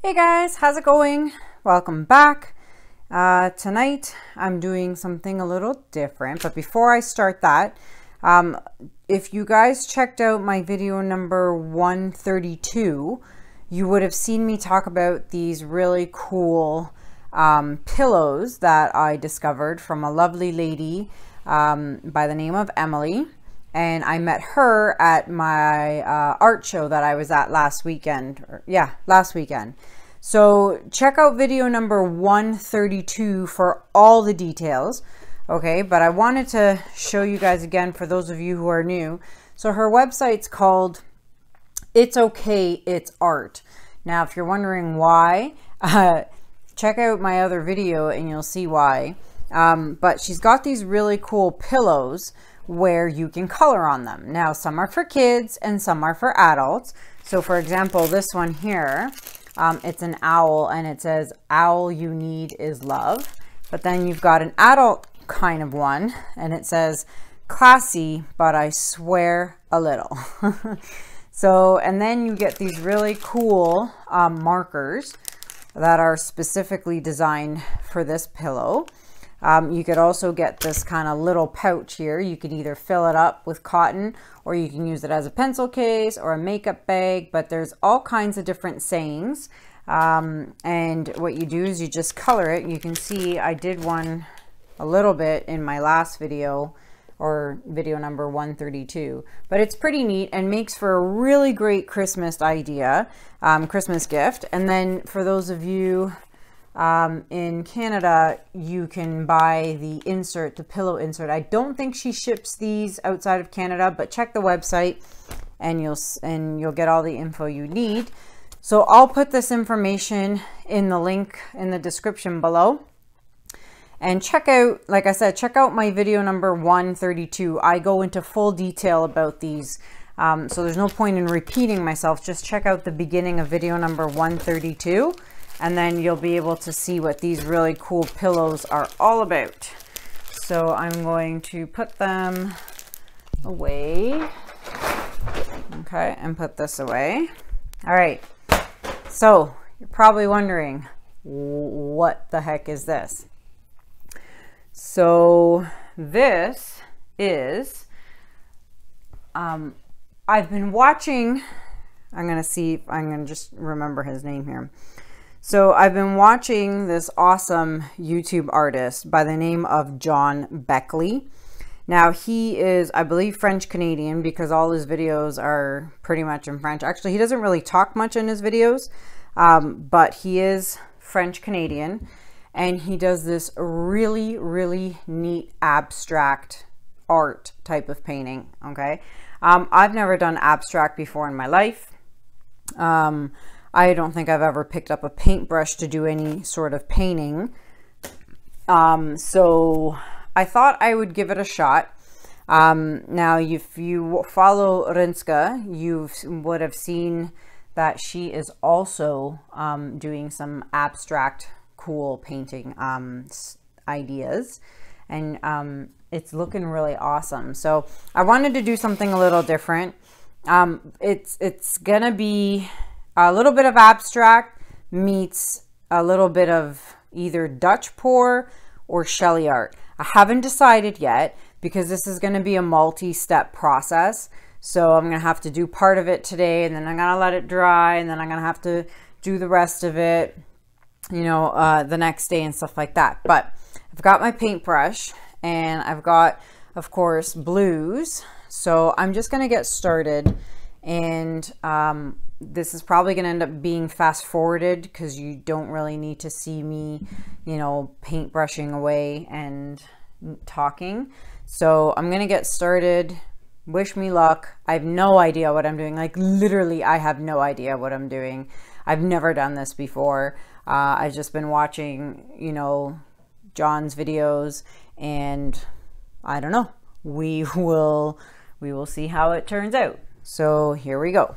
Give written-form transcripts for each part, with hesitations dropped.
Hey guys, how's it going? Welcome back. Tonight I'm doing something a little different, but before I start that, if you guys checked out my video number 132, you would have seen me talk about these really cool pillows that I discovered from a lovely lady by the name of Emily. And I met her at my art show that I was at last weekend. Last weekend. So check out video number 132 for all the details. Okay, but I wanted to show you guys again for those of you who are new. So her website's called It's Okay, It's Art. Now, if you're wondering why, check out my other video and you'll see why. But she's got these really cool pillows where you can color on them. Now, some are for kids and some are for adults. So for example, this one here, it's an owl and it says, "Owl you need is love." But then you've got an adult kind of one and it says, "Classy, but I swear a little." So, and then you get these really cool markers that are specifically designed for this pillow. You could also get this kind of little pouch here. You can either fill it up with cotton or you can use it as a pencil case or a makeup bag, but there's all kinds of different sayings. And what you do is you just color it. You can see I did one a little bit in my last video, or video number 132, but it's pretty neat and makes for a really great Christmas idea, Christmas gift. And then for those of you in Canada, you can buy the insert, the pillow insert. I don't think she ships these outside of Canada, but check the website and you'll get all the info you need. So I'll put this information in the link in the description below. And check out, like I said, check out my video number 132. I go into full detail about these. So there's no point in repeating myself. Just check out the beginning of video number 132. And then you'll be able to see what these really cool pillows are all about. So I'm going to put them away. Okay, and put this away. All right, so you're probably wondering, what the heck is this? So this is, I've been watching, I'm gonna see if I'm gonna just remember his name here. So I've been watching this awesome YouTube artist by the name of John Beckley. Now he is, I believe, French Canadian because all his videos are pretty much in French. Actually, he doesn't really talk much in his videos, but he is French Canadian and he does this really, really neat abstract art type of painting, okay? I've never done abstract before in my life. I don't think I've ever picked up a paintbrush to do any sort of painting. So I thought I would give it a shot. Now, if you follow Rinska, you would have seen that she is also doing some abstract, cool painting ideas. And it's looking really awesome. So I wanted to do something a little different. It's gonna be a little bit of abstract meets a little bit of either Dutch pour or Shelly art. I haven't decided yet because this is going to be a multi-step process. So I'm going to have to do part of it today and then I'm going to let it dry and then I'm going to have to do the rest of it, you know, the next day and stuff like that. But I've got my paintbrush and I've got, of course, blues. So I'm just going to get started and this is probably going to end up being fast forwarded because you don't really need to see me, you know, paintbrushing away and talking. So I'm going to get started. Wish me luck. I have no idea what I'm doing. Like literally, I have no idea what I'm doing. I've never done this before. I've just been watching, you know, John's videos and I don't know. We will see how it turns out. So here we go.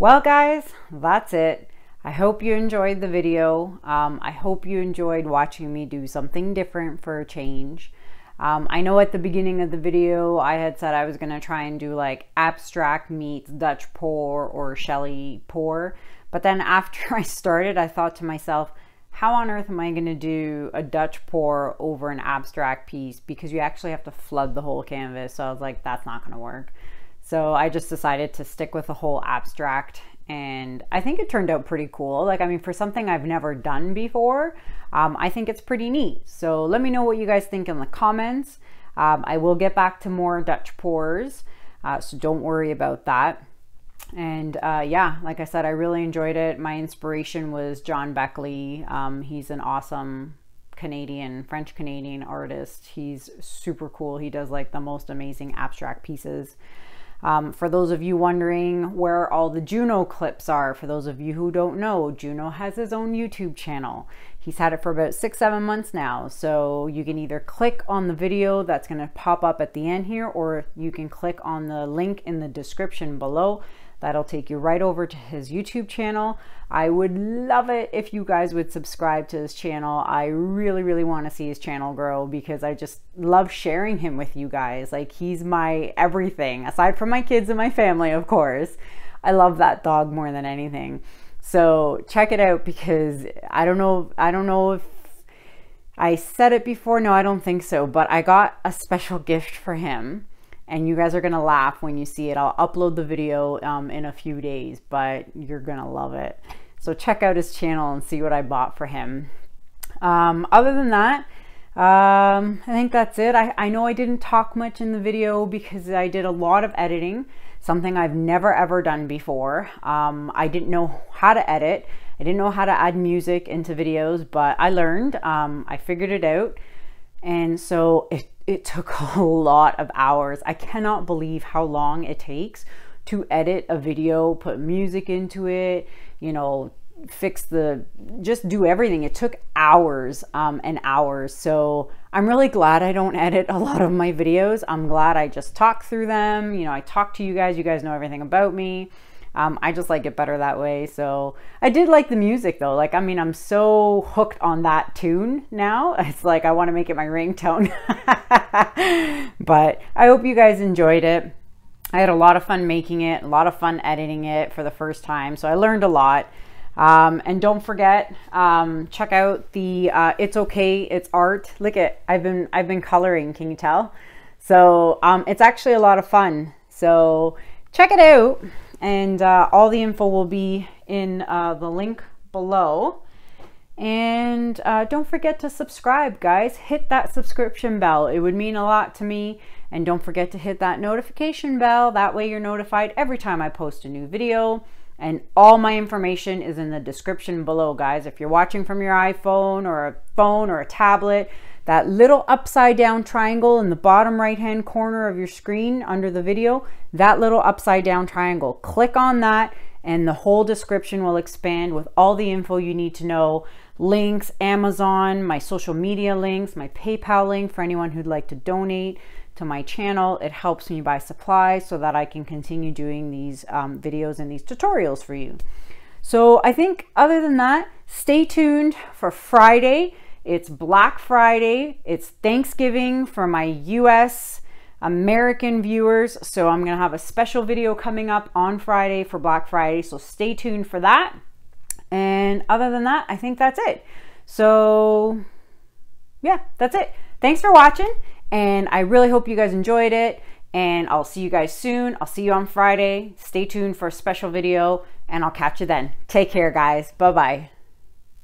Well guys, that's it. I hope you enjoyed the video. I hope you enjoyed watching me do something different for a change. I know at the beginning of the video I had said I was going to try and do like abstract meets Dutch pour or Shelley pour, but then after I started I thought to myself, how on earth am I going to do a Dutch pour over an abstract piece, because you actually have to flood the whole canvas. So I was like, that's not going to work. So I just decided to stick with the whole abstract, and I think it turned out pretty cool. Like, I mean, for something I've never done before, I think it's pretty neat. So let me know what you guys think in the comments. I will get back to more Dutch pours, so don't worry about that. And yeah, like I said, I really enjoyed it. My inspiration was John Beckley. He's an awesome French Canadian artist. He's super cool. He does like the most amazing abstract pieces. For those of you wondering where all the Juno clips are, for those of you who don't know, Juno has his own YouTube channel. He's had it for about 6-7 months now. So you can either click on the video that's going to pop up at the end here, or you can click on the link in the description below. That'll take you right over to his YouTube channel. I would love it if you guys would subscribe to his channel. I really, really want to see his channel grow, because I just love sharing him with you guys. Like, he's my everything, aside from my kids and my family, of course. I love that dog more than anything. So check it out, because I don't know if I said it before. No, I don't think so, but I got a special gift for him. And you guys are going to laugh when you see it. I'll upload the video in a few days, but you're going to love it. So check out his channel and see what I bought for him. Other than that, I think that's it. I know I didn't talk much in the video because I did a lot of editing, something I've never ever done before. I didn't know how to edit. I didn't know how to add music into videos, but I learned. I figured it out. And so it took a lot of hours. I cannot believe how long it takes to edit a video, put music into it, you know, just do everything. It took hours and hours. So I'm really glad I don't edit a lot of my videos. I'm glad I just talk through them. You know, I talk to you guys know everything about me. I just like it better that way. So I did like the music though. Like, I mean, I'm so hooked on that tune now. It's like I want to make it my ringtone. But I hope you guys enjoyed it. I had a lot of fun making it, a lot of fun editing it for the first time. So I learned a lot. And don't forget, check out the It's Okay, It's Art. Look at, I've been coloring, can you tell? So it's actually a lot of fun. So check it out. And all the info will be in the link below. And don't forget to subscribe, guys. Hit that subscription bell. It would mean a lot to me. And don't forget to hit that notification bell. That way you're notified every time I post a new video. And all my information is in the description below, guys. If you're watching from your iPhone or a phone or a tablet, that little upside down triangle in the bottom right hand corner of your screen under the video, that little upside down triangle, click on that and the whole description will expand with all the info you need to know. Links, Amazon, my social media links, my PayPal link for anyone who'd like to donate to my channel. It helps me buy supplies so that I can continue doing these videos and these tutorials for you. So I think other than that, stay tuned for Friday. It's Black Friday. It's Thanksgiving for my US American viewers. So I'm going to have a special video coming up on Friday for Black Friday. So stay tuned for that. And other than that, I think that's it. So yeah, that's it. Thanks for watching. And I really hope you guys enjoyed it. And I'll see you guys soon. I'll see you on Friday. Stay tuned for a special video and I'll catch you then. Take care, guys. Bye-bye.